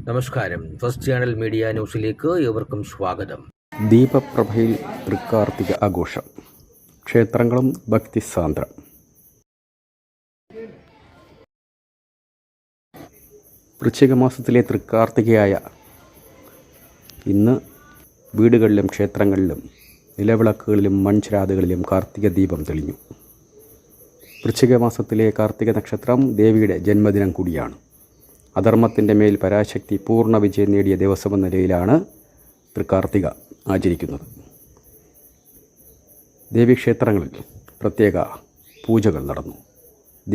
നമസ്കാരം. First channel media ന്യൂസിലേക്ക് ഏവർക്കും സ്വാഗതം. ദീപപ്രഭയിൽ തൃക്കാർത്തിക ആഘോഷം, ക്ഷേത്രങ്ങളും ഭക്തിസാന്ദ്രം. വൃശ്ചിക മാസത്തിലെ തൃക്കാർത്തികയായ ഇന്ന് വീടുകളിലും ക്ഷേത്രങ്ങളിലും നിലവിളക്കുകളിലും മൺചിരാതുകളിലും കാർത്തിക ദീപം തെളിഞ്ഞു. വൃശ്ചിക മാസത്തിലെ കാർത്തിക നക്ഷത്രം ദേവിയുടെ ജന്മദിനം കൂടിയാണ്. അധർമ്മത്തിൻ്റെ മേൽ പരാശക്തി പൂർണ്ണ വിജയം നേടിയ ദിവസമെന്ന നിലയിലാണ് തൃക്കാർത്തിക ആചരിക്കുന്നത്. ദേവീക്ഷേത്രങ്ങളിൽ പ്രത്യേക പൂജകൾ നടന്നു.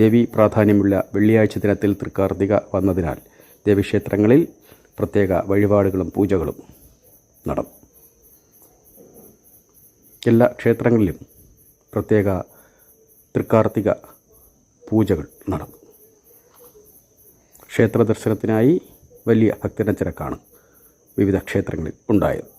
ദേവി പ്രാധാന്യമുള്ള വെള്ളിയാഴ്ച ദിനത്തിൽ തൃക്കാർത്തിക വന്നതിനാൽ ദേവീക്ഷേത്രങ്ങളിൽ പ്രത്യേക വഴിപാടുകളും പൂജകളും നടന്നു. എല്ലാ ക്ഷേത്രങ്ങളിലും പ്രത്യേക തൃക്കാർത്തിക പൂജകൾ നടന്നു. ക്ഷേത്ര ദർശനത്തിനായി വലിയ ഭക്തജനത്തിരക്കാണ് വിവിധ ക്ഷേത്രങ്ങളിൽ ഉണ്ടായത്.